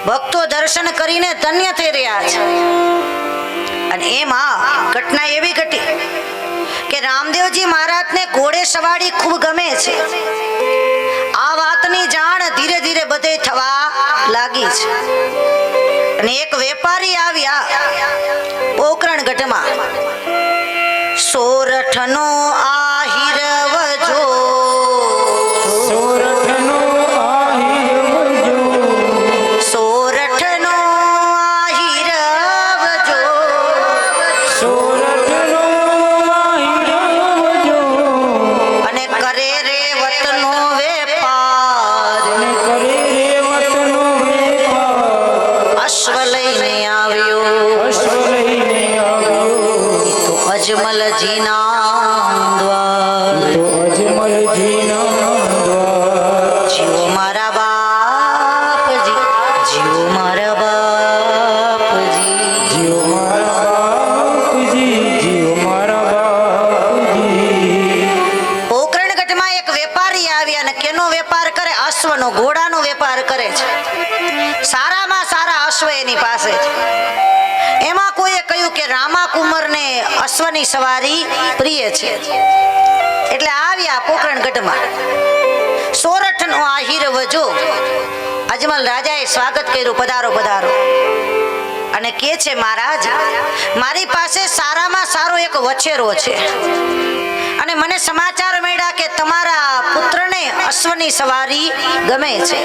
ભક્તો દર્શન કરીને ધન્ય થઈ રહ્યા છે। અને એમાં ઘટના એવી ઘટી કે રામદેવજી મહારાજને ઘોડે સવારી ખૂબ ગમે છે। આ વાતની જાણ ધીરે ધીરે બધે થવા લાગી છે। અને એક વેપારી આવ્યા પોકરણગઢમાં। સોરઠનો આહિર વજો, સોરઠનો આહિર વજો, સોરઠનો આહિર વજો, સોરઠનો આહિર વજો, અને કરે રે વતનો વેપાર, અને કરે રે વતનો વેપાર। અશ્વ લઈને આવ્યો, અશ્વ લઈને આવ્યો, તો અજમલજીના દ્વાર। તો અજમલજીના દ્વાર। જીવો મારા બાપજી, જીવો મારા બાપજી, જીઓ મારા બાપજી, જીઓ મારા બાપજી। પોકરણગઢમાં એક વેપારી આવ્યા અને કેનો વેપાર કરે? અશ્વનો, ઘોડાનો વેપાર કરે છે। સારામાં સારા અશ્વ એની પાસે છે। એમાં કોઈએ કહ્યું કે રામા કુંવરને અશ્વની સવારી પ્રિય છે, એટલે આવ્યા પોકરણગઢમાં। સોરઠનો આહિર વજો, અજમલ રાજાએ સ્વાગત કર્યું, પધારો પધારો। અને કે છે, મહારાજ મારી પાસે સારામાં સારો એક વછેરો છે, અને મને સમાચાર મળ્યા કે તમારા પુત્રને અશ્વની સવારી ગમે છે,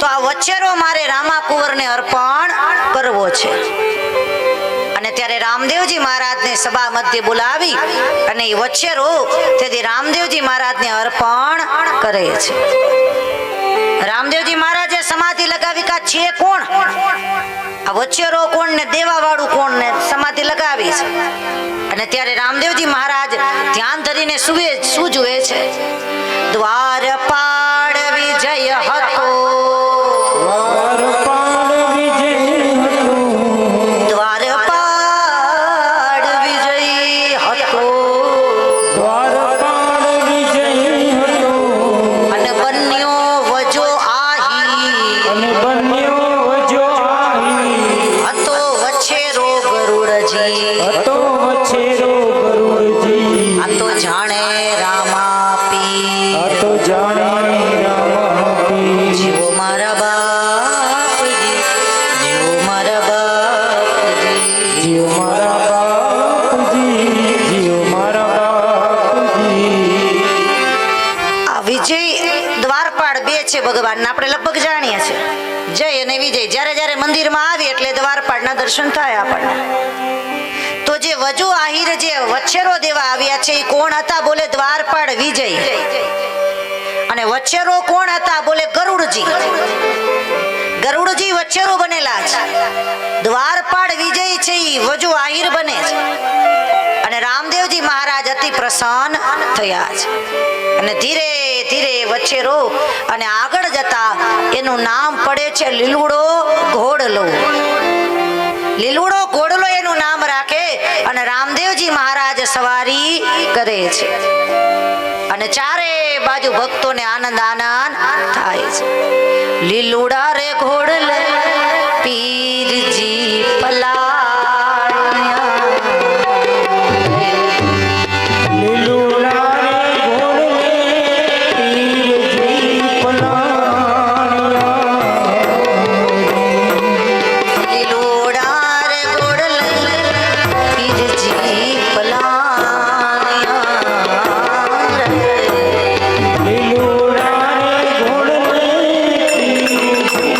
તો આ વછેરો મારે રામા કુંવરને અર્પણ કરવો છે। અને ત્યારે રામદેવજી મહારાજને સભા મધ્ય બોલાવી અને એ વછેરો તેથી રામદેવજી મહારાજને અર્પણ કરે છે। રામદેવજી મહારાજે સમાધિ લગાવી કા છે કોણ? આ વછેરો કોણ ને દેવા વાળું કોણ ને સમાધિ લગાવી છે। અને ત્યારે રામદેવજી મહારાજ ધ્યાન ધરીને શું જુએ છે? દ્વારપાળ વિજય હતો, દ્વારપાળ વિજય હતો, દ્વારપાળ વિજય હતો, દ્વારપાળ વિજય હતો, અને બન્યો વજો આહી, અને બન્યો વજો આહી, હતો વછેરો ગરુડજી, હતો વછેરો ગરુડજી। આ તો જાણે રામાપી, આ તો જાણે રામાપી। જીવો મારા બાપજી, જીવો મારા બાપજી, જીઓ મારા બાપજી, જીઓ મારા બાપજી। આ વિજય દ્વારપાળ બે છે ભગવાનના, આપણે લગભગ જાણીએ છીએ, જય અને વિજય। જ્યારે જ્યારે મંદિરમાં આવી એટલે દ્વારપાળના દર્શન થાય આપણને। તો જે વજુ આહિર જે વછેરો દેવા આવ્યા છે એ કોણ હતા? બોલે દ્વારપાળ વિજય। અને વછેરો કોણ હતા? બોલે ગરુડજી। ગરુડજી વછેરો બનેલા છે, દ્વારપાળ વિજય છે એ વજુ આહિર બને છે। અને રામદેવજી મહારાજ અતિ પ્રસન્ન થયા છે। અને ધીરે ધીરે વછેરો અને આગળ જતા એનું નામ પડે છે લીલુડો ઘોડલો। લીલુડો ઘોડલો એનું નામ રાખે અને રામદેવજી મહારાજ સવારી કરે છે। અને ચારે બાજુ ભક્તોને આનંદ આનંદ થાય છે। લીલુડા રે ઘોડલે પીરજી પલાળ્યા, લીલુડા રે ઘોડલે પીરજી પલાળ્યા, લીલુડા રે ઘોડલે પીરજી પલાળ્યા, લીલુડા રે ઘોડલે પીરજી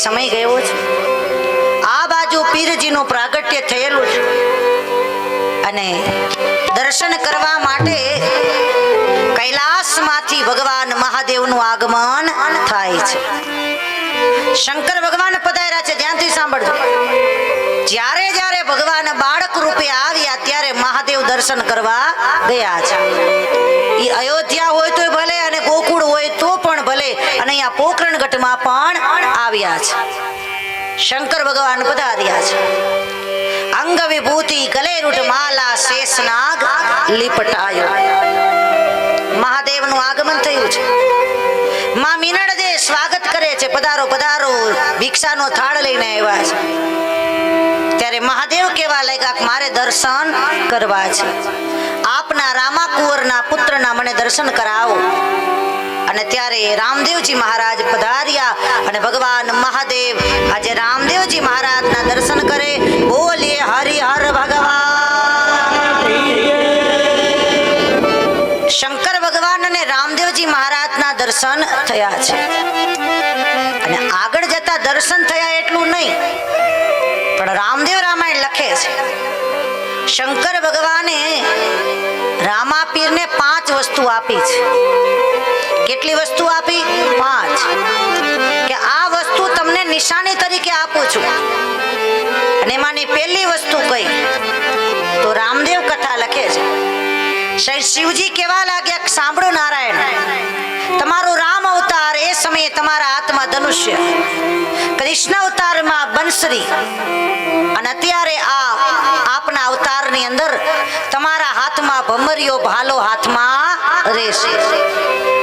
સમય ગયો છે. આ બાજુ પીરજીનું પ્રાગટ્ય થયેલું છે અને દર્શન કરવા માટે કૈલાસમાંથી ભગવાન મહાદેવનું આગમન થાય છે. શંકર ભગવાન પધાર્યા છે. ધ્યાનથી સાંભળજો. જ્યારે જ્યારે ભગવાન બાળક રૂપે આવ્યા ત્યારે મહાદેવ દર્શન કરવા ગયા છે. એ અયોધ્યા હોય તો ભલે અને ગોકુળ હોય તો પણ ભલે અને અહીંયા પોકરણગઢમાં પણ આવ્યા છે. શંકર ભગવાન પધાર્યા છે. અંગ વિભૂતિ ગલે રૂઢ માલા શેષનાગ લીપટાયો. મહાદેવનું આગમન થયું છે. માં મીનળદે સ્વાગત કરે છે. પધારો પધારો, ભિક્ષાનો થાળ લઈને આવ્યા છે. ત્યારે મહાદેવ કહેવા લાગ્યા કે મારે દર્શન કરવા છે. આપના રામા કુંવરના પુત્રના મને દર્શન કરાવો. અને ત્યારે રામદેવજી મહારાજ પધાર્યા અને ભગવાન મહાદેવ આજે રામદેવજી મહારાજના દર્શન કરે. બોલીએ હરિહર ભગવાન. શંકર ભગવાન અને રામદેવજી મહારાજના દર્શન થયા છે. અને આગળ જતા દર્શન થયા એટલું નહીં, પણ રામદેવ રામાયણ લખે છે શંકર ભગવાને રામાપીરને 5 વસ્તુ આપી છે. કેટલી વસ્તુ આપી? 5. કે આ વસ્તુ તમને નિશાની તરીકે આપું છું. અને એમાંની પહેલી વસ્તુ કઈ તો રામદેવ કથા લખે છે. શિવજી કેવા લાગ્યા, સાંભળો નારાયણ, તમારો રામ અવતાર એ સમયે તમારા હાથમાં ધનુષ્ય, કૃષ્ણ અવતારમાં બંસરી, અને અત્યારે આપના અવતારની અંદર તમારા હાથમાં ભમરિયો ભાલો હાથમાં રહેશે.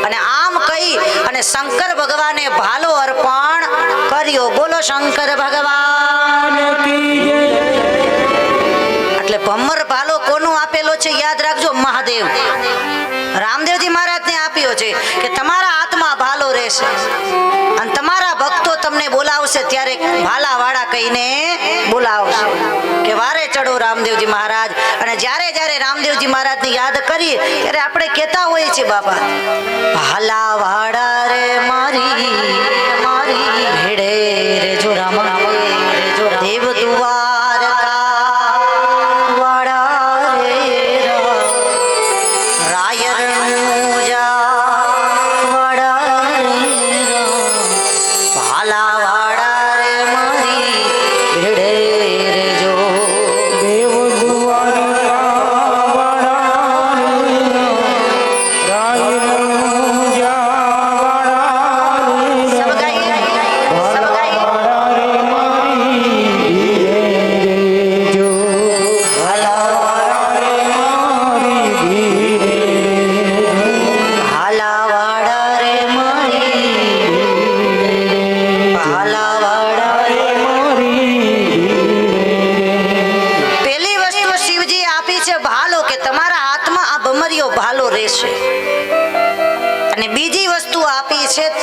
અને આમ કહી અને શંકર ભગવાને ભાલો અર્પણ કર્યો. બોલો શંકર ભગવાન કી જય. એટલે ભમર ભાલો કોનો આપેલો છે યાદ રાખજો, મહાદેવ. રામદેવજી મહારાજને આપ્યો છે કે તમારા હાથમાં ભાલો રહેશે અને તમારા ભક્તો તમને બોલાવશે ત્યારે ભાલાવાળા કહીને બોલાવશે કે વારે ચડો રામદેવજી મહારાજ. અને જ્યારે જ્યારે રામદેવજી મહારાજને યાદ કરીએ ત્યારે આપણે કહેતા હોઈએ છીએ, બાપા ભાલાવાળા રે મારી મારી ભેડે રે જો રામ દેવ દ્વારકા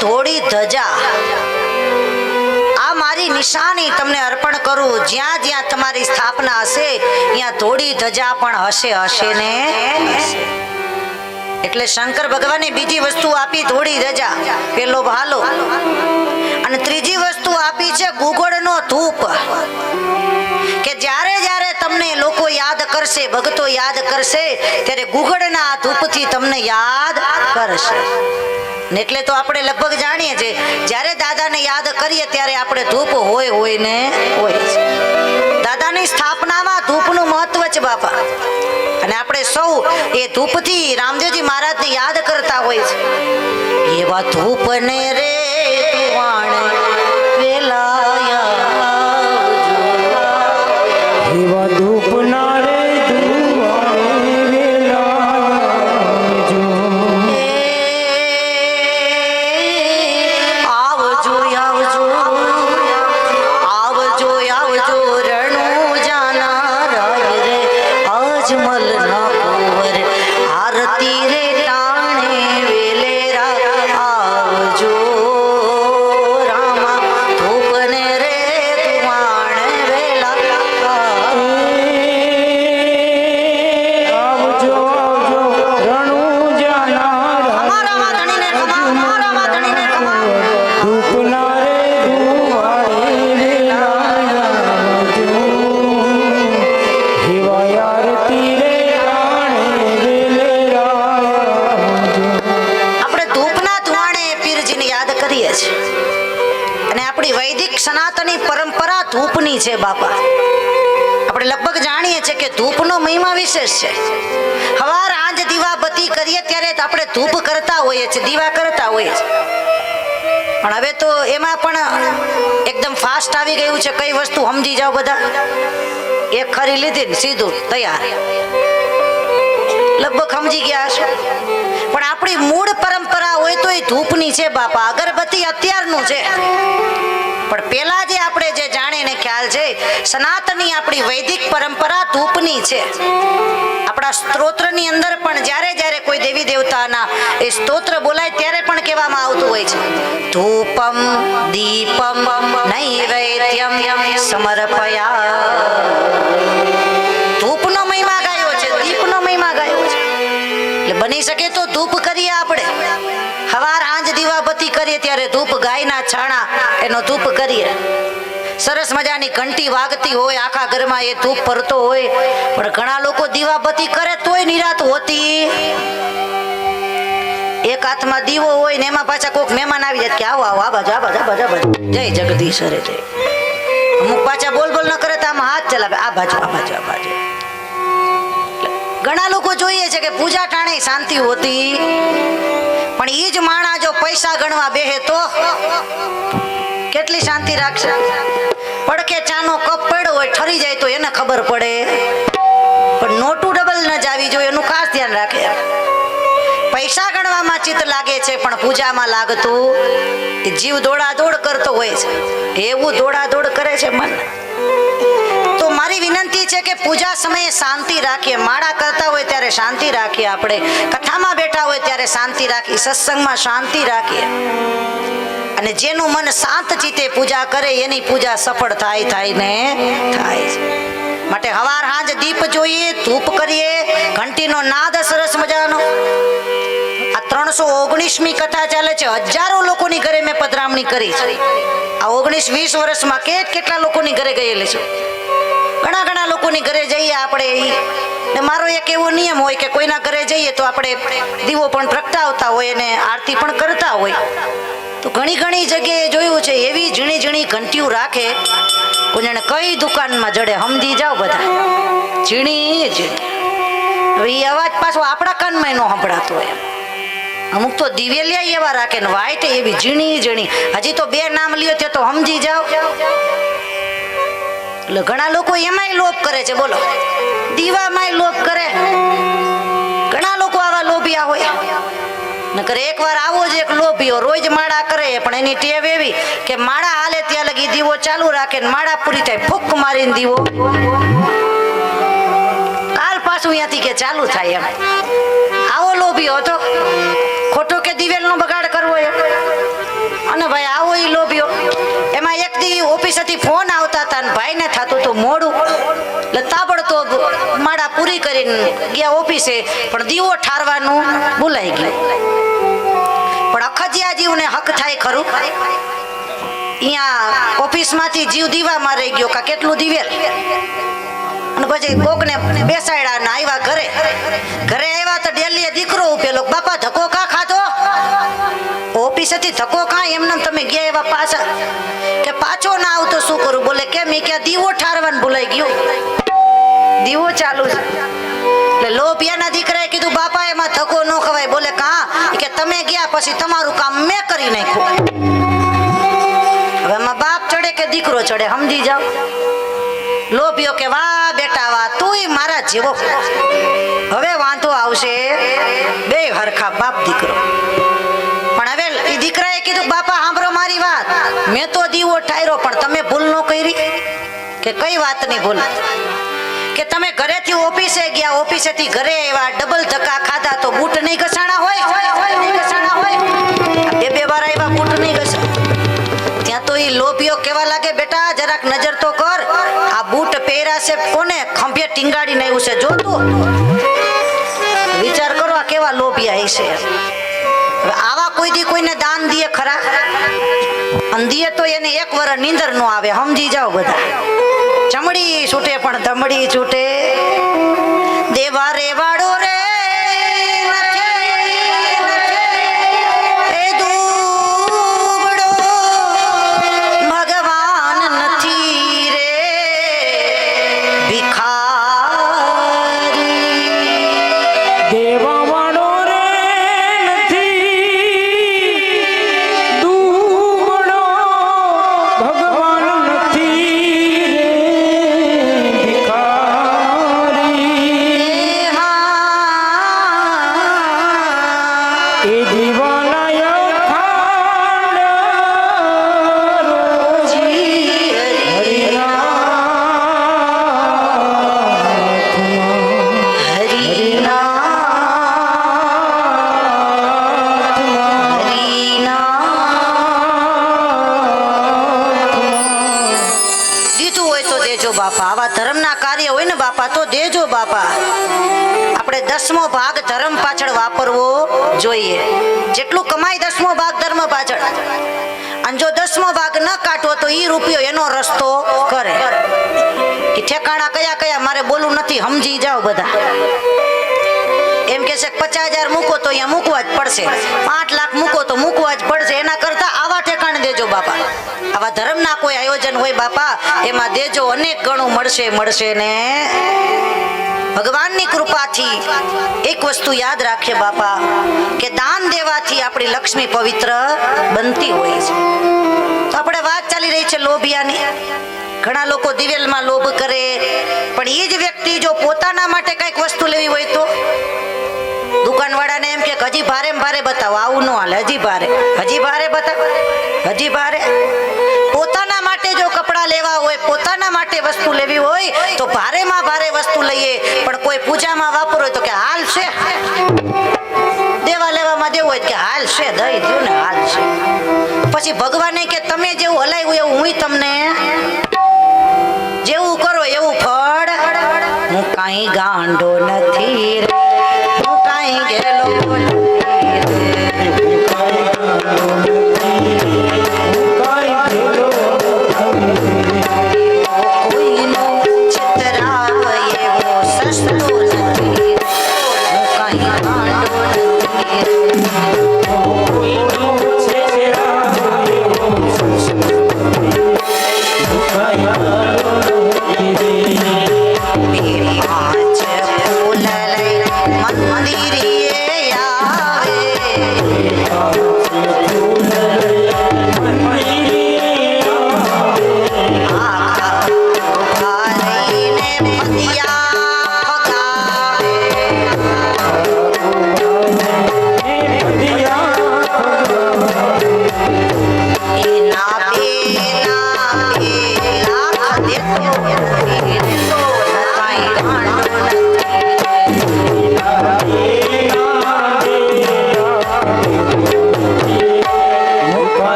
થોડી ધજા. આ મારી નિશાની તમને અર્પણ કરું. જ્યાં જ્યાં તમારી સ્થાપના હશે ત્યાં થોડી ધજા પણ હશે ને. એટલે શંકર ભગવાને બીજી વસ્તુ આપી થોડી ધજા, પેલો ભાલો. અને ત્રીજી વસ્તુ આપી છે ગુગળનો ધૂપ. કે જ્યારે જ્યારે તમને લોકો યાદ કરશે, ભક્તો યાદ કરશે, ત્યારે ગુગળના ધૂપથી તમને યાદ કરશે. એટલે તો આપણે લગભગ જાણીએ છીએ જ્યારે દાદાને યાદ કરીએ ત્યારે આપણે ધૂપ હોય ને હોય. દાદાની સ્થાપનામાં ધૂપનું મહત્વ છે બાપા. અને આપણે સૌ એ ધૂપથી રામદેવજી મહારાજને યાદ કરતા હોય છે. એવા ધૂપને રે તુવાણે વેલાયા એવા ધૂપના રે આરતી રે ટાણે વેલેરા આવજો. આપણી વૈદિક સનાતની પરંપરા ધૂપની છે બાપા. આપણે લગભગ જાણીએ છીએ કે ધૂપનો મહિમા વિશેષ છે. હવાર આંજ દીવાબત્તી કરીએ ત્યારે આપણે ધૂપ કરતા હોઈએ છીએ, દીવા કરતા હોઈએ છીએ. પણ હવે તો એમાં પણ એકદમ ફાસ્ટ આવી ગયું છે. કઈ વસ્તુ સમજી જાઓ બધા, એક ખરી લીધી ને સીધું તૈયાર, લગભગ સમજી ગયા છો. પણ આપણી મૂળ પરંપરા હોય તો એ ધૂપની છે બાપા. અગરબત્તી અત્યારનું છે, પણ પેલા જે આપણે જે જાણીને ખ્યાલ છે સનાતની આપણી વૈદિક પરંપરા ધૂપની છે. આપણા સ્ત્રોત્રની અંદર પણ જ્યારે જ્યારે કોઈ દેવી દેવતાના એ સ્તોત્ર બોલાય ત્યારે પણ કહેવામાં આવતું હોય છે, ધૂપમ દીપમ નૈવેદ્યમ સમર્પયા. ધૂપનો મહિમા ગાયો છે, દીપનો મહિમા ગાયો છે. એટલે બની શકે તો ધૂપ કરીએ આપણે. હવાર આંજ દીવાબત્તી કરીએ ત્યારે ધૂપ, ગાયના છાણા એનો ધૂપ કરીએ. સરસ મજાની ઘંટી વાગતી હોય, આખા ઘરમાં એ ધૂપ ફરતો હોય. પણ ઘણા લોકો દીવાબત્તી કરે તોય નિરાત હોતી. એક હાથમાં દીવો હોય ને એમાં પાછા કોઈક મહેમાન આવી જાય કે આવો આવો આ બાજુ આ બાજુ આ બાજુ આ બાજુ, જય જગદીશ હરે જય. અમુક પાછા બોલ બોલ ન કરે તો આમાં હાથ ચલાવે, આ બાજુ આ બાજુ આ બાજુ. ઘણા લોકો જોઈએ છે કે પૂજા ટાણે શાંતિ હોતી, પણ એ જ માણા જો પૈસા ગણવા બેહે તો કેટલી શાંતિ રાખશે. પડકે ચાનો કપ પડ્યો હોય ઠરી જાય તો એને ખબર પડે, પણ નોટું ડબલ ન જાવી જોઈએ એનું ખાસ ધ્યાન રાખે. પૈસા ગણવામાં ચિત્ત લાગે છે પણ પૂજામાં લાગતું જીવ દોડાદોડ કરતો હોય છે, એવું દોડાદોડ કરે છે મન. તો મારી વિનંતી છે કે પૂજા સમયે શાંતિ રાખીએ. માળા કરતા હોય ત્યારે શાંતિ રાખીએ, આપણે કથામાં બેઠા હોય ત્યારે શાંતિ રાખીએ, સત્સંગમાં શાંતિ રાખીએ. અને જેનું મન શાંત ચિત્તે પૂજા કરે એની પૂજા સફળ થાય ને થાય છે. માટે હવાર હાંજ દીપ જોઈએ, ધૂપ કરીએ, ઘંટીનો નાદ સરસ મજાનો. આ 319મી કથા ચાલે છે. હજારો લોકોની ઘરે મેં પધરામણી કરી છે. આ 19-20 વર્ષમાં કેટલા લોકોની ઘરે ગયેલી છે. ઘણા ઘણા લોકોની ઘરે જઈએ આપણે. ને મારો એક એવો નિયમ હોય કે કોઈના ઘરે જઈએ તો આપણે દીવો પણ પ્રગટાવતા હોય અને આરતી પણ કરતા હોય. તો ઘણી ઘણી જગ્યાએ જોયું છે એવી ઝીણી ઝીણી ઘંટીઓ રાખે, કોઈને કઈ દુકાનમાં જડે સમજી જાઓ બધા, ઝીણી ઝીણી. હવે એ અવાજ પાછો આપણા કાનમાં ન સંભળાતો હોય. અમુક તો દિવેલિયા એવા રાખે ને વાઈટ એવી ઝીણી ઝીણી. હજી તો 2 નામ લ્યો તે તો સમજી જાઓ. એટલે ઘણા લોકો એમાંય લોભ કરે છે, બોલો, દીવામાંય લોભ કરે. ઘણા લોકો આવા લોભિયા હોય. નકર એકવાર આવો જ એક લોભીઓ રોજ માળા કરે, પણ એની ટેવ એવી કે માળા હાલે ત્યાં લગી દીવો ચાલુ રાખે ને માળા પૂરી થાય ફૂક મારીને દીવો કાલ પાછું અહીંયાથી કે ચાલુ થાય. એમ આવો લોભીઓ હતો. ખોટો કે દિવેલનો બગાડ કરવો એમ. અને ભાઈ આવો ઈ લોભીઓ. એમાં એક દી ઓફિસેથી ફોન આવતા હતા ને ભાઈને થતું તો મોડું, એટલે તાબડતોબ માળા પૂરી કરીને ગયા ઓફિસે, પણ દીવો ઠારવાનું ભૂલાઈ ગયું. પણ અખજિયા જીવને હક થાય ખરું. અહીંયા ઓફિસમાંથી જીવ દીવામાં રહી ગયો કા કેટલું દિવેલ. અને પછી કોકને બેસાડ્યા ને આવ્યા ઘરે. ઘરે આવ્યા તો ડેલીએ દીકરો ઉપેલો, બાપા ધક્કો કા ખાધો? ઓફિસેથી ધક્કો કા? એમને તમે ગયા એવા પાછા કે પાછો ના આવતો શું કરું? બોલે કેમ? એ કે દીવો ઠારવાનું ભૂલાઈ ગયું, દીવો ચાલુ છે. એટલે લોભિયાના દીકરાએ કીધું બાપા એમાં ધક્કો ન ખવાય. બોલે કા? કે તમે ગયા પછી તમારું કામ મેં કરી નાખ્યું. હવે એમાં બાપ ચડે કે દીકરો ચડે સમજી જાઓ. લોભિયો કે વાહ બેટા વાહ, તુંય મારા જેવો. હવે વાંધો આવશે બે હરખા બાપ દીકરો. પણ હવે એ દીકરાએ કીધું બાપા સાંભળો મારી વાત, મેં તો દીવો ઠાર્યો પણ તમે ભૂલ ન કરી. કે કઈ વાતની ભૂલ? કે તમે ઘરેથી ઓફિસે ગયા, ઓફિસેથી ઘરે આવ્યા, ડબલ ધક્કા ખાધા તો બૂટ નહીં ઘસાણા હોય? બે વાર આવ્યા બૂટ નહીં ઘસા. ત્યાં તો એ લોભીઓ કેવા લાગે, બેટા જરાક નજર તો કર, આ બૂટ પહેર્યા છે કોને? ખંભે ટીંગાડીને આવ્યું છે, જો તું વિચાર કરો આ કેવા લોભિયા હશે. આવા કોઈ દી કોઈને દાન દીએ ખરા? અંધીએ તો એને 1 વર્ષ નીંદર નો આવે, સમજી જાઓ બધા. ચમડી છૂટે પણ ધમડી છૂટે. દેવા રે વાળો રે દેજો બાપા. આવા ધર્મના કાર્ય હોય ને બાપા તો દેજો બાપા. આપણે 10મો ભાગ ધર્મ પાછળ વાપરવો જોઈએ. જેટલું કમાય 10મો ભાગ ધર્મ પાછળ, અને જો 10મો ભાગ ન કાઢવો તો ઈ રૂપિયો એનો રસ્તો કરે. એ ઠેકાણા કયા કયા મારે બોલવું નથી, સમજી જાઓ બધા. એમ કે છે 50,000 મૂકો તો અહીંયા મૂકવા જ પડશે, 5 લાખ મૂકો તો મૂકવા જ પડશે. એના કરતા આવા ઠેકાણે દેજો બાપા. આવા ધર્મના કોઈ આયોજન હોય બાપા એમાં દેજો, અનેક ગણું મળશે ને. ભગવાનની કૃપાથી એક વસ્તુ યાદ રાખીએ બાપા કે દાન દેવાથી આપણી લક્ષ્મી પવિત્ર બનતી હોય છે. તો આપણે વાત ચાલી રહી છે લોભિયાની. ઘણા લોકો દિવેલમાં લોભ કરે, પણ એ જ વ્યક્તિ જો પોતાના માટે કઈક વસ્તુ લેવી હોય તો દુકાનવાળાને એમ કે હજી ભારે બતાવો, આવું ન હાલે, હજી ભારે બતાવો, હજી ભારે. પોતાના માટે જો કપડા લેવા હોય, પોતાના માટે વસ્તુ લેવી હોય તો ભારેમાં ભારે વસ્તુ લઈએ, પણ કોઈ પૂજામાં વાપરો તો કે હાલ છે, દેવા લેવામાં દેવું હોય કે હાલ છે, દઈ દઉં ને હાલ છે. પછી ભગવાને કે તમે જેવું હલાવ્યું એવું હું તમને, જેવું કરો એવું ફળ. હું કાંઈ ગાંડો નથી રે, હું કાંઈ ગેલો કોઈનો છતરાવ એવો સસ્તો નથી, હું કાંઈ ગાંડો નથી રે.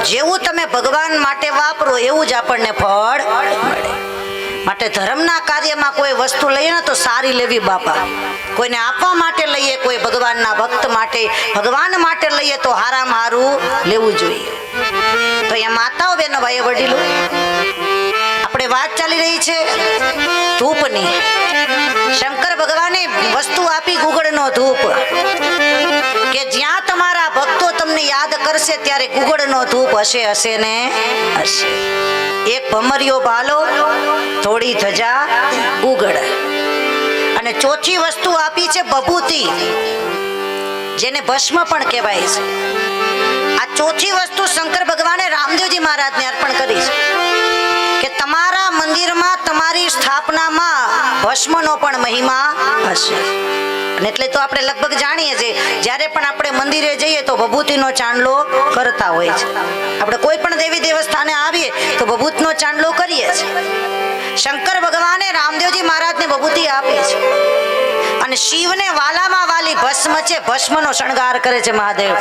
જેવું તમે ભગવાન માટે વાપરો એવું જ આપણને ફળ મળે. માટે ધર્મના કાર્યમાં કોઈ વસ્તુ લઈએ ને તો સારી લેવી બાપા. કોઈને આપવા માટે લઈએ, કોઈ ભગવાનના ભક્ત માટે, ભગવાન માટે લઈએ તો હારામાં હારું લેવું જોઈએ. તો અહીંયા માતાઓ બેનો ભાઈ વડીલો, આપણે વાત ચાલી રહી છે ધૂપની. શંકર ભગવાને વસ્તુ આપી ગુગળનો ધૂપ, કે જ્યાં તમારા ભક્તો તમને યાદ કરશે ત્યારે ગુગળનો ધૂપ હશે ને હશે. એક ભમરિયો ભાલો, થોડી ધજા ગુગળ, અને ચોથી વસ્તુ આપી છે બભૂતિ, જેને ભસ્મ પણ કહેવાય છે. આ ચોથી વસ્તુ શંકર ભગવાને રામદેવજી મહારાજને અર્પણ કરી છે કે તમારા મંદિરમાં તમારી સ્થાપનામાં ભસ્મનો પણ મહિમા હશે. અને એટલે તો આપણે લગભગ જાણીએ છીએ, જ્યારે પણ આપણે મંદિરે જઈએ તો ભભૂતિનો ચાંદલો કરતા હોય છે. આપણે કોઈ પણ દેવી દેવસ્થાને આવીએ તો ભભૂતનો ચાંદલો કરીએ છીએ. શંકર ભગવાને રામદેવજી મહારાજને ભભૂતિ આપી છે, અને શિવને વાલામાં વાલી ભસ્મ છે, ભસ્મનો શણગાર કરે છે મહાદેવ.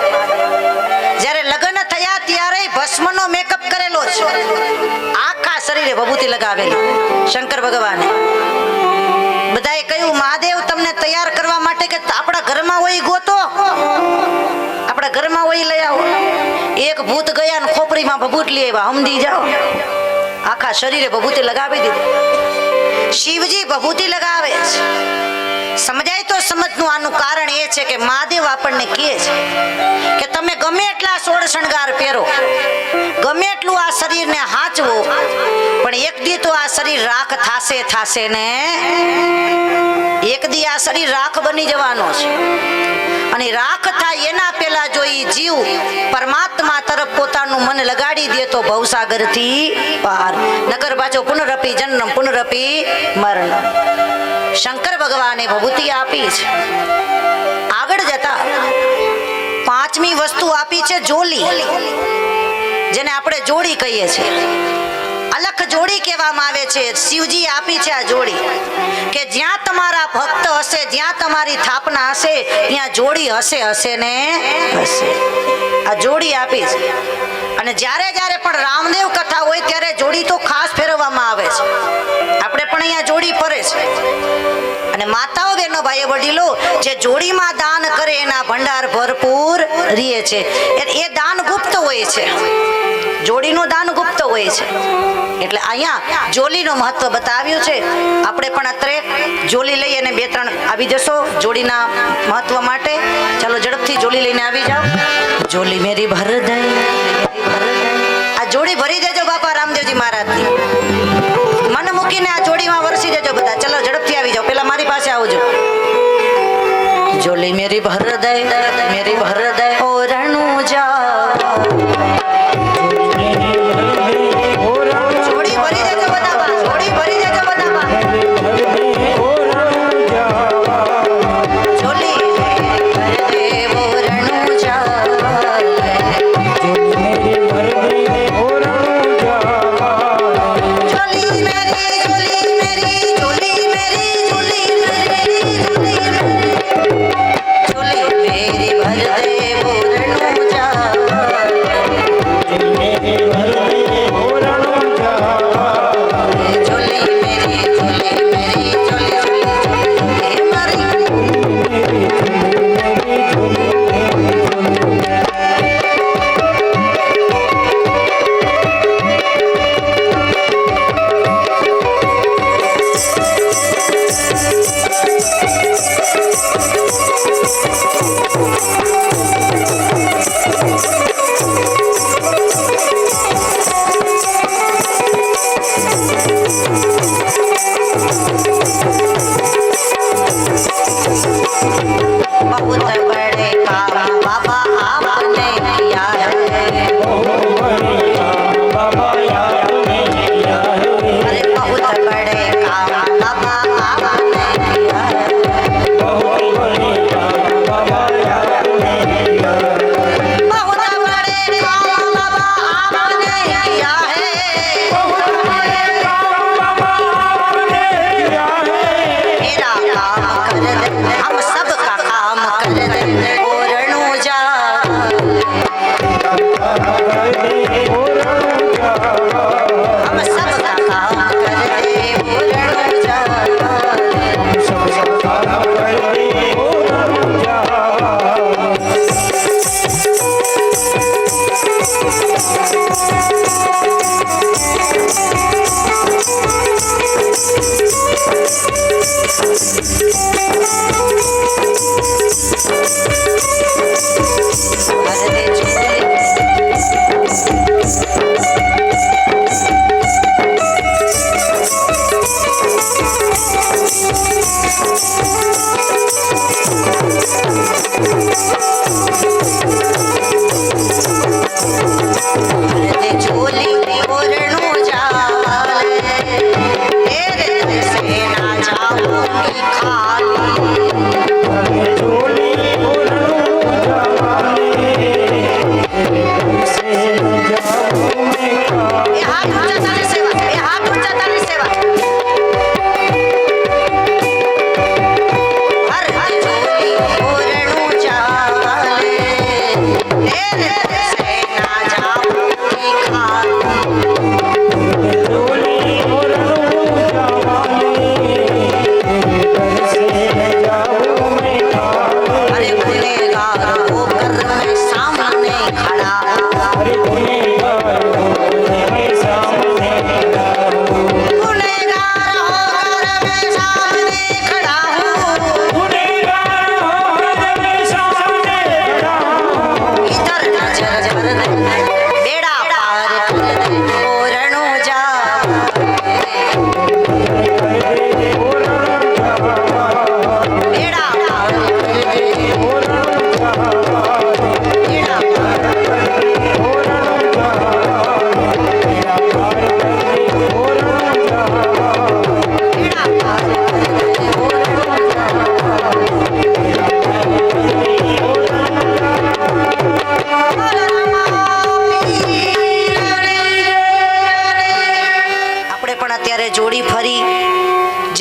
જ્યારે લગ્ન થયા ત્યારે ભસ્મનો મેકઅપ કરેલો છે, આખા શરીરે ભભૂતિ લગાવેલી શંકર ભગવાને. બધાએ કહ્યું મહાદેવ તમને તૈયાર કરવા માટે કે આપણા ઘરમાં હોય ગોતો, આપણા ઘરમાં હોય લઈ આવો. એક ભૂત ગયા ને ખોપડીમાં ભભૂત લઈ આવ્યા, સમજી જાઓ. આખા શરીરે ભભૂતિ લગાવી દીધી. શિવજી ભભૂતિ લગાવે છે. સમજાય તો સમજનું આનું કારણ એ છે કે મહાદેવ આપણને કહે છે કે તમે ગમે એટલા સોળ શણગાર પહેરો, ગમે એટલું આ શરીરને હાંચવો, પણ એક દી તો આ શરીર રાખ થાશે ને. એક દી આ શરીર રાખ બની જવાનો છે, અને રાખ થાય એના પહેલા જો ઈ જીવ પરમાત્મા તરફ પોતાનું મન લગાડી દે તો ભવસાગરથી પાર, નગર પાછો પુનરપી જન્મ પુનરપી મરણ. શંકર ભગવાને ભભૂતિ આપી છે. આગળ જતા પાંચમી વસ્તુ આપી છે જોલી. જેને આપણે જોડી કહીએ છીએ. અલખ જોડી કહેવામાં આવે છે. શિવજી આપી છે આ જોડી કે જ્યાં તમારા ભક્ત હશે, જ્યાં તમારી સ્થાપના હશે, ત્યાં જોડી હશે ને હશે. આ જોડી આપી છે. અને જ્યારે જ્યારે પણ રામદેવ કથા હોય ત્યારે જોડી તો ખાસ ફેરવવામાં આવે છે. આપણે પણ અહીંયા જોડી ફરે છે. અને માતાઓ બહેનો ભાઈઓ વડીલો જે જોડીમાં દાન કરે એના ભંડાર ભરપૂર રહે છે. એ દાન ગુપ્ત હોય છે. જોડીનું દાન ગુપ્ત હોય છે. એટલે અહીંયા જોલીનું મહત્વ બતાવ્યું છે. આપણે પણ અત્રે જોલી લઈ અને 2-3 આવી જશો જોડીના મહત્વ માટે. ચાલો ઝડપથી જોલી લઈને આવી જાઓ. જોલી મેરી ભર દે, આ જોડી ભરી દેજો બાપા રામદેવજી મહારાજની. મન મૂકીને આ જોડીમાં વરસી દેજો બધા. ચલો ઝડપથી આવી જાઓ. પેલા મારી પાસે આવજો. જોલી મેરી ભર દે, મેરી ભર દે ઓ રણુ જા. જોડી ભરી દેજો બધા બા. જોડી ભરી દેજો બધા બા. જોલી ભર દે ઓ રણુ જા.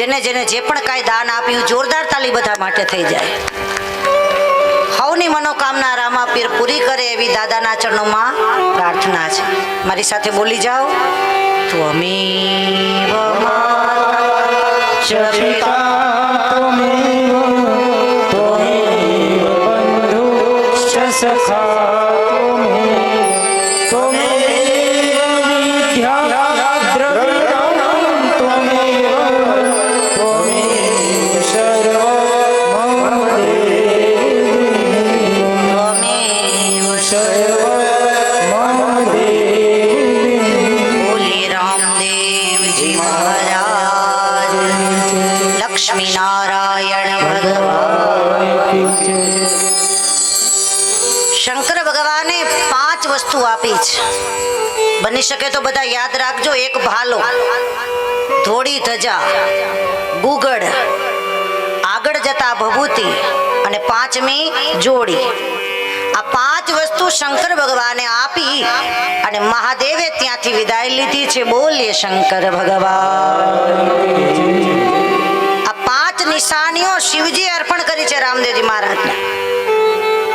જેને જેને જે પણ કાંઈ દાન આપ્યું જોરદાર તાલી બધા માટે થઈ જાય. સૌની મનોકામના રામા પીર પૂરી કરે એવી દાદાના ચરણોમાં પ્રાર્થના છે. મારી સાથે બોલી જાઓ. ત્વમેવ માતા ચ પિતા સખા લક્ષ્મીનારાયણ ભગવાન. શંકર ભગવાને 5 વસ્તુ આપી છે. બની શકે તો બધા યાદ રાખજો. એક ભાલો, ધોળી ધજા, ગુગળ, આગળ જતા ભભૂતિ અને 5મી જોડી. આ 5 વસ્તુ શંકર ભગવાને આપી અને મહાદેવે ત્યાંથી વિદાય લીધી છે. બોલીએ શંકર ભગવાન. આ 5 નિશાનીઓ શિવજી અર્પણ કરી છે રામદેવજી મહારાજને.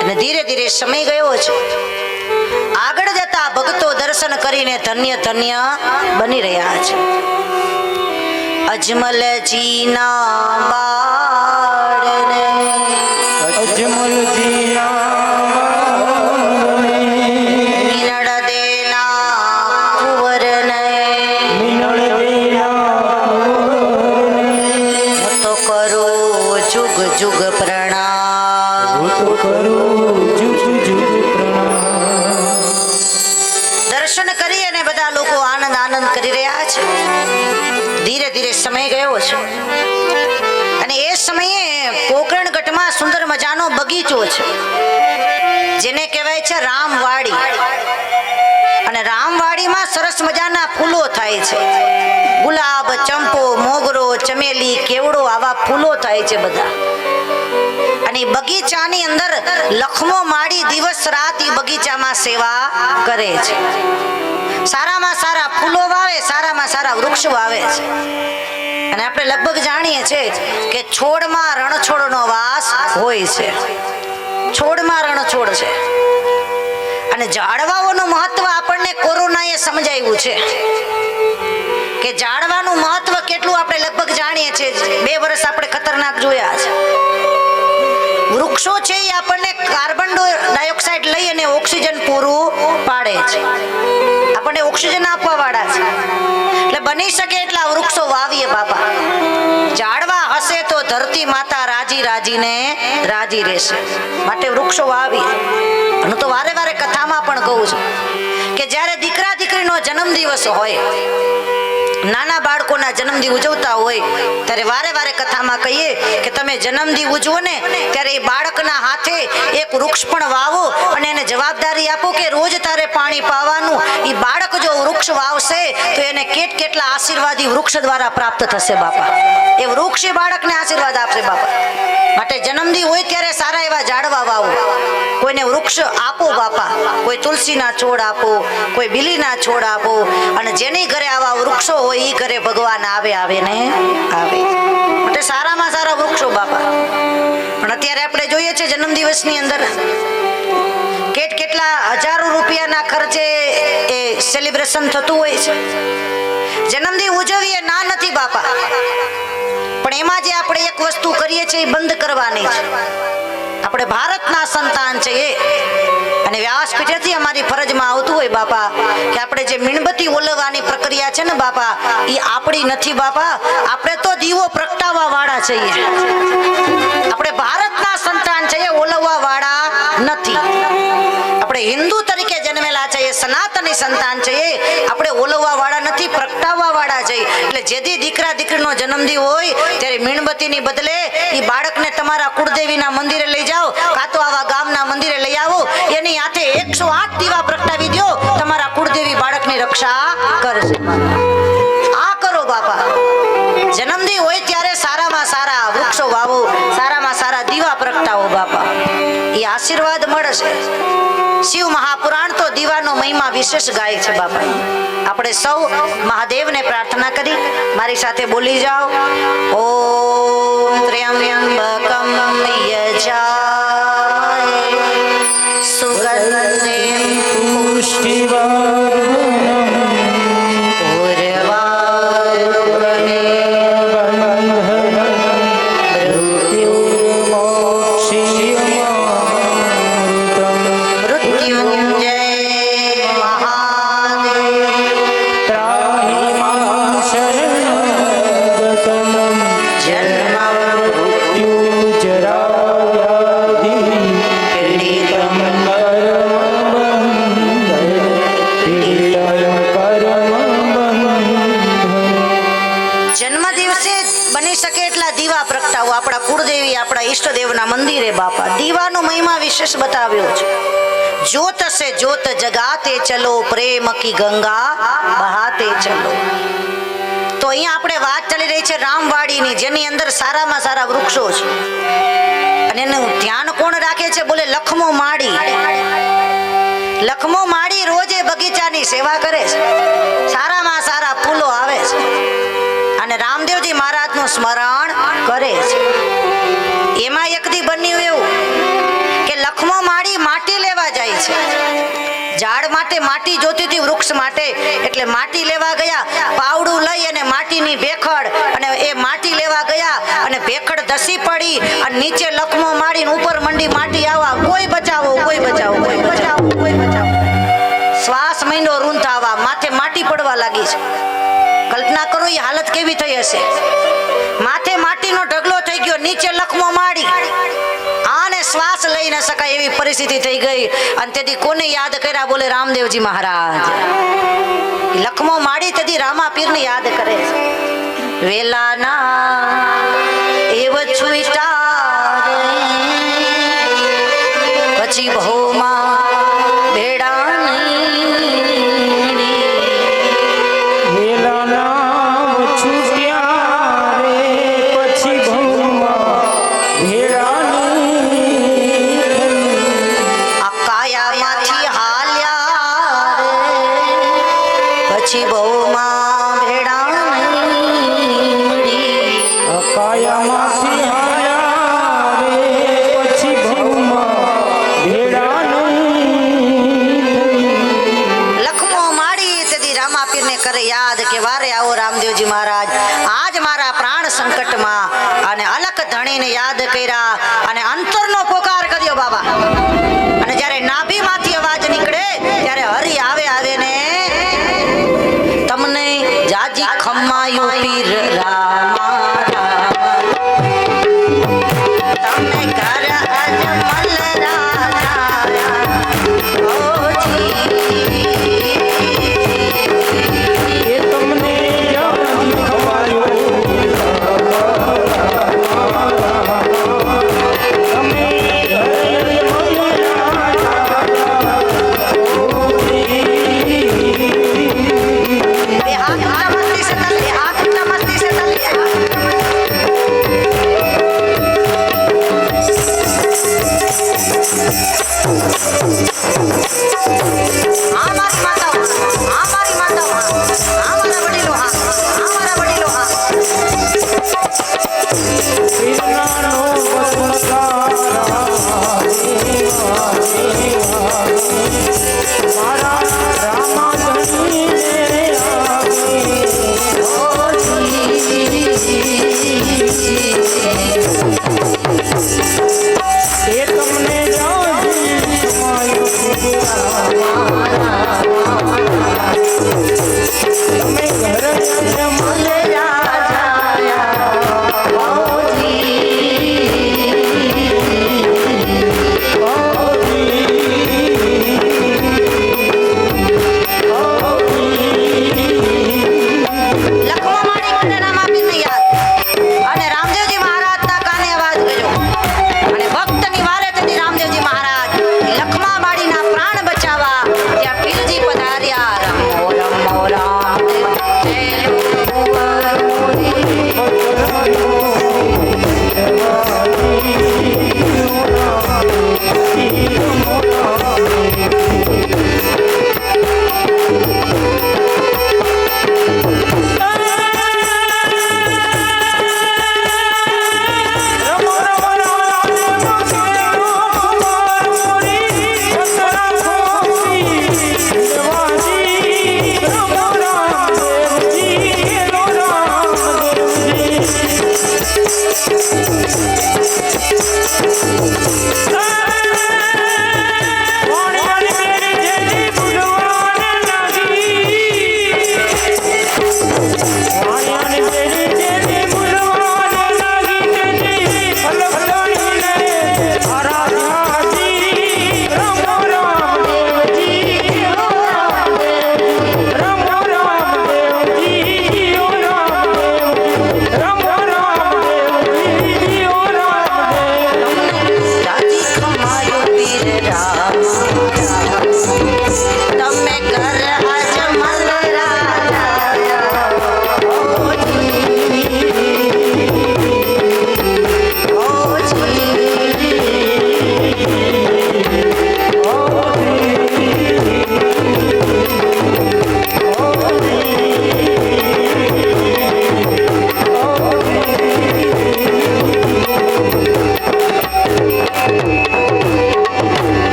અને ધીરે ધીરે સમય ગયો છે. આગળ જતા ભક્તો દર્શન કરીને ધન્ય ધન્ય બની રહ્યા છે. અજમલજીના બાળને જુગ પ્રણામ. દર્શન કરી અને બધા લોકો આનંદ કરી રહ્યા છે. ધીરે ધીરે સમય ગયો છે અને એ સમયે પોકરણગઢમાં સુંદર મજાનો બગીચો છે જેને કહેવાય છે રામવાડી. અને રામવાડીમાં સરસ મજાના ફૂલો થાય છે. ગુલાબ, ચંપો, મોગરો, ચમેલી, કેવડો આવા ફૂલો થાય છે બધા. અને બગીચાની અંદર લખમો માડી દિવસ રાત એ બગીચામાં સેવા કરે છે. સારામાં સારા ફૂલો વાવે, સારામાં સારા વૃક્ષ વાવે છે. અને આપણે લગભગ જાણીએ છીએ કે છોડમાં રણછોડનો વાસ હોય છે. છોડમાં રણછોડ છે. અને ઝાડવાઓનું મહત્વ આપણને કોરોનાએ સમજાવ્યું છે કે ઝાડવાનું મહત્વ કેટલું આપણે લગભગ જાણીએ છીએ. 2 વર્ષ આપણે ખતરનાક જોયા છે. વૃક્ષો છે એ આપણને કાર્બન ડાયોક્સાઇડ લઈ અને ઓક્સિજન પૂરું પાડે છે. આપણને ઓક્સિજન આપવા વાળા છે. એટલે બની શકે એટલા વૃક્ષો વાવીએ બાપા. ઝાડવા હશે તો ધરતી માતા રાજી રાજીને રાજી રહેશે. માટે વૃક્ષો વાવીએ. હું તો વારે વારે કથામાં પણ કહું છું કે જ્યારે દીકરા દીકરીનો જન્મદિવસ હોય, નાના બાળકોના જન્મદિન ઉજવતા હોય ત્યારે વારે વારે કથામાં કહીએ કે તમે જન્મદિન ઉજવો ને ત્યારે એ બાળકના હાથે એક વૃક્ષ પણ વાવો અને એને જવાબદારી આપો કે રોજ તારે પાણી પાવાનું. એ બાળક જો વૃક્ષ વાવશે તો એને કેટલા આશીર્વાદી વૃક્ષ દ્વારા પ્રાપ્ત થશે બાપા. એ વૃક્ષ એ બાળકને આશીર્વાદ આપશે બાપા. માટે જન્મદિન હોય ત્યારે સારા એવા ઝાડવા વાવો. કોઈને વૃક્ષ આપો બાપા. કોઈ તુલસીના છોડ આપો, કોઈ બીલીના છોડ આપો. અને જેની ઘરે આવા વૃક્ષો હોય એ ઘરે ભગવાન આવે ને આવે. માટે સારામાં સારા વૃક્ષો બાપા. પણ અત્યારે આપણે જોઈએ છે જન્મદિવસની અંદર કેટલા હજારો રૂપિયાના ખર્ચે એ સેલિબ્રેશન થતું હોય છે. જન્મદિન ઉજવીએ ના નથી બાપા, પણ એમાં જે આપણે એક વસ્તુ કરીએ છીએ એ બંધ કરવાની છે. આપણે ભારતના સંતાન છીએ અને વ્યાસપીઠેથી અમારી ફરજમાં આવતું હોય બાપા કે આપણે જે મીણબત્તી ઓલવવાની પ્રક્રિયા છે ને બાપા એ આપણી નથી બાપા. આપણે તો દીવો પ્રગટાવવા વાળા છીએ. આપણે ભારતના સંતાન છીએ, ઓલવવા વાળા નથી. આપણે હિન્દુ તરીકે જન્મેલા છીએ, સનાતની સંતાન છીએ. આપણે ઓલવવા વાળા નથી, પ્રગટાવવા વાળા છીએ. એટલે જેથી દીકરા દીકરીનો જન્મદિન હોય ત્યારે મીણબત્તીની બદલે એ બાળકને તમારા કુળદેવીના મંદિરે લઈ જાઓ, કાં તો આવા ગામના મંદિરે લઈ આવો. એની હાથે 108 દીવા પ્રગટાવી દો. તમારા કુળદેવી બાળકની રક્ષા કરશે. આ કરો બાપા. જન્મદિન હોય ત્યારે સારામાં સારા વૃક્ષો વાવો, સારામાં સારા દીવા પ્રગટાવો બાપા, એ આશીર્વાદ મળશે. શિવ મહાપુરાણ તો દીવાનો મહિમા વિશેષ ગાય છે બાપા. આપણે સૌ મહાદેવને પ્રાર્થના કરી મારી સાથે બોલી જાઓ. ઓમ ત્ર્યંબકમ યજામહે સુગંધિં આપણા કુળદેવી આપણા ઈષ્ટદેવના મંદિરે બાપા દીવાનો મહિમા વિશેષ બતાવ્યો છે. જ્યોત સે જ્યોત જગાતે ચલો, પ્રેમ કી ગંગા બહાતે ચલો. તો અહીંયા આપણે વાત ચાલી રહી છે રામવાડીની, જેની અંદર સારામાં સારા વૃક્ષો છે અને એનું ધ્યાન કોણ રાખે છે? બોલે લખમો માડી. લખમો માડી રોજે બગીચાની સેવા કરે છે, સારામાં સારા ફૂલો આવે છે અને રામદેવજી મહારાજનું સ્મરણ કરે છે. એમાં એક દી બન્યું એવું કે લખમો માડી માટી લેવા જાય છે. ઝાડ માટે માટી જોતી હતી, વૃક્ષ માટે, એટલે માટી લેવા ગયા. પાવડું લઈ અને માટીની ભેખડ, અને એ માટી લેવા ગયા અને ભેખડ ધસી પડી અને નીચે લખમો માડીને ઉપર મંડી માટી આવવા. કોઈ બચાવો, કોઈ બચાવો, કોઈ બચાવો, કોઈ બચાવો. શ્વાસ મહિનો રૂંધાવા, માથે માટી પડવા લાગી છે. કલ્પના કરો એ હાલત કેવી થઈ હશે. માથે માટીનો ઢગલો થઈ ગયો, નીચે લખમો માડી, આને શ્વાસ લઈ ન શકાય એવી પરિસ્થિતિ થઈ ગઈ. અને તેથી કોને યાદ કર્યા? બોલે રામદેવજી મહારાજ. લખમો માડી તેથી રામા પીરને યાદ કરે છે. વેલાના એવ છુટા પછી ભોમાં ભેડા રામદેવજી મહારાજ આજ મારા પ્રાણ સંકટમાં અને અલખ ધણીને યાદ કર્યા અને અંતરનો પોકાર કર્યો બાબા. અને જ્યારે નાભીમાંથી અવાજ નીકળે ત્યારે હરી આવે આવે ને તમને જાજી ખમ્માયો પીર રામા તમને ઘર અજમલ રાજા ઓજી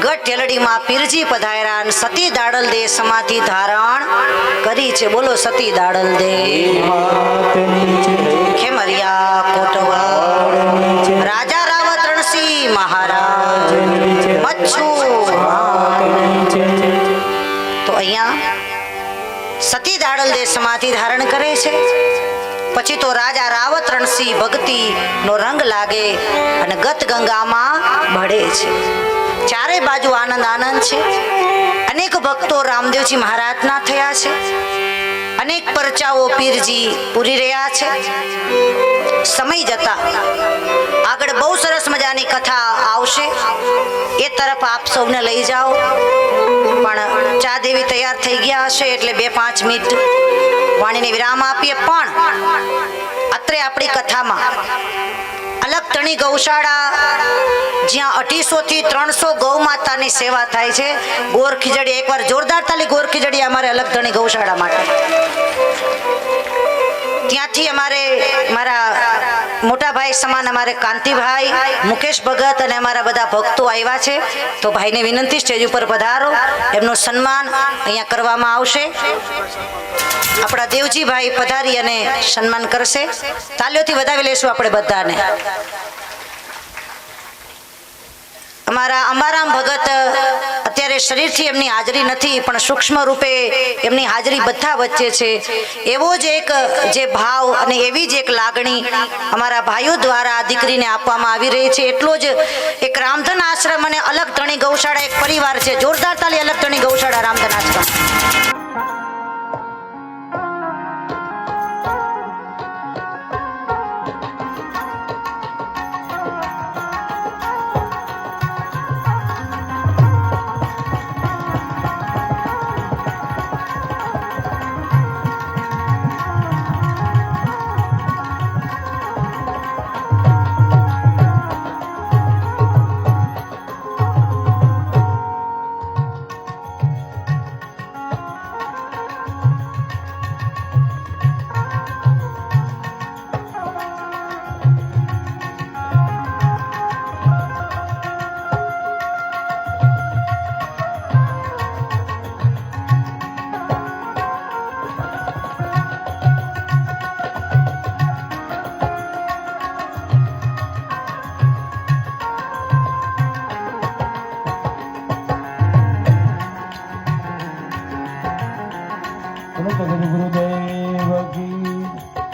ગઢ ઢેલડીમાં પીરજી પધાર્યા અને સતી દાડલ દે સમાધિ ધારણ કરી છે. બોલો સતી દાડલ દે ખેમરિયા કોટવા રાજા રાવત રણસિંહ મહારાજ મચ્છુ. તો અહીંયા સતી દાડલ દે સમાધિ ધારણ કરે છે. પછી તો રાજા રાવત રણસિંહ ભક્તિ નો રંગ લાગે અને ગત ગંગામાં ભળે છે. ચારે બાજુ આનંદ આનંદ છે. અનેક ભક્તો રામદેવજી મહારાજના થયા છે. અનેક પરચાઓ પીરજી પૂરી રહ્યા છે. સમય જતા આગળ બહુ સરસ મજાની કથા આવશે, એ તરફ આપ સૌને લઈ જાઓ. પણ ચા દેવી તૈયાર થઈ ગયા હશે એટલે 2-5 મિનિટ વાણીને વિરામ આપીએ. પણ અત્રે આપણી કથામાં અલગ તણી ગૌશાળા જ્યાં 250 થી 300 ગૌ માતાની સેવા થાય છે. ગોર ખીજડી, એકવાર જોરદાર તાલી ગોર ખીજડી અમારે અલગ તણી ગૌશાળા માટે. ત્યાંથી અમારે મારા મોટા ભાઈ સમાન અમારે કાંતિભાઈ, મુકેશ ભગત અને અમારા બધા ભક્તો આવ્યા છે. તો ભાઈને વિનંતી સ્ટેજ ઉપર પધારો, એમનું સન્માન અહીંયા કરવામાં આવશે. આપણા દેવજીભાઈ પધારી અને સન્માન કરશે. તાલીઓથી વધાવી લેશું આપણે બધાને. અમારા અંબારામ ભગત અત્યારે શરીરથી એમની હાજરી નથી, પણ સૂક્ષ્મ રૂપે એમની હાજરી બધા વચ્ચે છે. એવો જ એક જે ભાવ અને એવી જ એક લાગણી અમારા ભાઈઓ દ્વારા દીકરીને આપવામાં આવી રહી છે. એટલો જ એક રામધન આશ્રમ અને અલગ તણી ગૌશાળા એક પરિવાર છે. જોરદાર તાલી અલગ તણી ગૌશાળા રામધન આશ્રમ.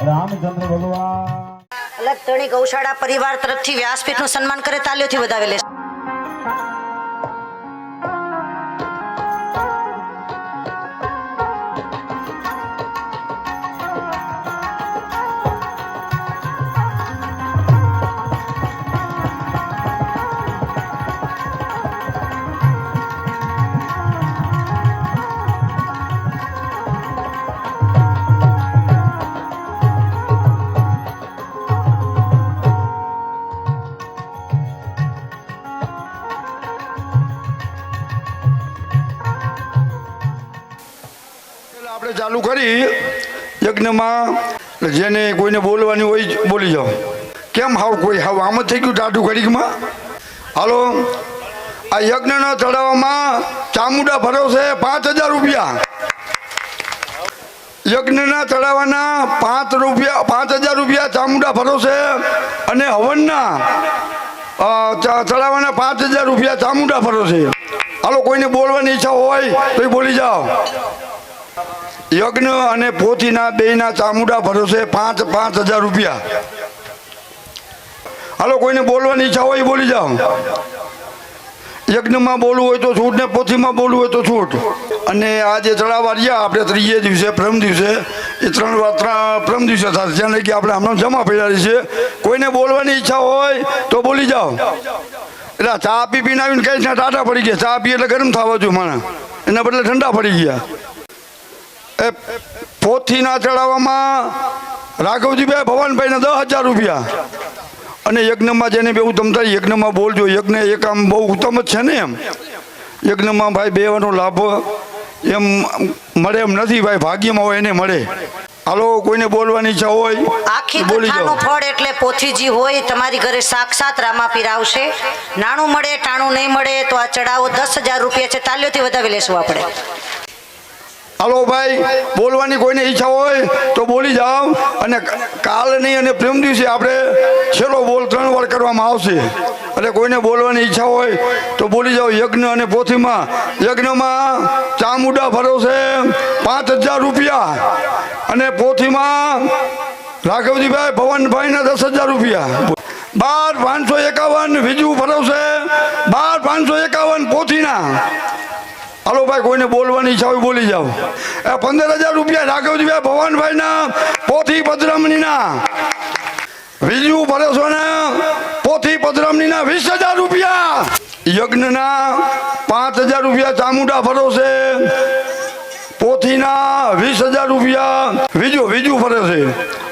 રામચંદ્ર ભગવાન અલગ તણી ગૌશાળા પરિવાર તરફથી વ્યાસપીઠનું સન્માન કરે. તાલીઓથી વધાવી લેશે. આપણે ચાલુ કરી યજ્ઞમાં, જેને કોઈને બોલવાની હોય બોલી જાઓ. કેમ હાવ કોઈ હાવ આમ જ થઈ ગયું ટાટું ઘડીકમાં? હાલો, આ યજ્ઞના ચડાવવામાં ચામુંડા ભરોસે 5000 રૂપિયા. યજ્ઞના ચડાવવાના 5000 રૂપિયા ચામુંડા ભરોસે, અને હવનના ચડાવવાના 5000 રૂપિયા ચામુંડા ભરોસે. હાલો, કોઈને બોલવાની ઈચ્છા હોય તો બોલી જાઓ. યજ્ઞ અને પોથીના બેયના ચામુંડા ભરોસે 5000 રૂપિયા. હાલો, કોઈને બોલવાની ઈચ્છા હોય બોલી જાઓ. યજ્ઞમાં બોલવું હોય તો છૂટ, ને પોથીમાં બોલવું હોય તો છૂટ. અને આ જે ચડાવવા રહ્યા આપણે ત્રીજે દિવસે પ્રથમ દિવસે, એ 3 વાર પ્રથમ દિવસે થશે. જ્યાં લગી આપણે હમણાં જમા પડ્યા છે. કોઈને બોલવાની ઈચ્છા હોય તો બોલી જાઓ. એટલે ચા પીને આવીને કઈ ટાટા પડી ગયા. ચા પી એટલે ગરમ થવા જોઈએ માણસ, એના બદલે ઠંડા પડી ગયા. એ પોથીના ચડાવવામાં રાઘવજીભાઈ ભવાનભાઈને 10000 રૂપિયા. અને યજ્ઞમાં જેને બહુ તમતા યજ્ઞમાં બોલજો. યજ્ઞ એક આમ બહુ ઉત્તમ જ છે ને. એમ યજ્ઞમાં ભાઈ બેવાનો લાભ એમ મળે એમ નથી ભાઈ, ભાગ્યમાં હોય એને મળે. હાલો કોઈને બોલવાની ઈચ્છા હોય આખી તો બોલી કથાનું જાઓ. ફળ એટલે પોથીજી હોય તમારી ઘરે સાક્ષાત રામાપીર આવશે. નાણું મળે ટાણું નહીં મળે તો આ ચડાવો 10,000 રૂપિયા છે. તાલીઓથી વધાવી લેશું આપણે. હાલો ભાઈ બોલવાની કોઈને ઈચ્છા હોય તો બોલી જાઓ. અને કાલની અને પ્રેમ દિવસે આપણે છેલ્લો બોલ 3 વાર કરવામાં આવશે. એટલે કોઈને બોલવાની ઈચ્છા હોય તો બોલી જાઓ. યજ્ઞ અને પોથીમાં યજ્ઞમાં ચામુંડા ભરોસે 5,000 રૂપિયા અને પોથીમાં રાઘવજીભાઈ ભવનભાઈના 10,000 રૂપિયા. 12,551 બીજું ભરોસે 12,551 પોથીના. હાલો ભાઈ કોઈને બોલવાની ઈચ્છા હોય બોલી જાઓ. 15,000 રૂપિયા રાઘવજીભાઈ ભવનભાઈના પોથી પધરામણીના. બીજું ભરોસો ને પોથી પધરામણીના 20,000 રૂપિયા. યજ્ઞના 5,000 રૂપિયા ચામુંડા ભરોસે. પોથીના 20,000 રૂપિયા બીજું ભરોસે.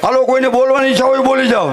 હાલો કોઈને બોલવાની ઈચ્છા હોય બોલી જાઓ.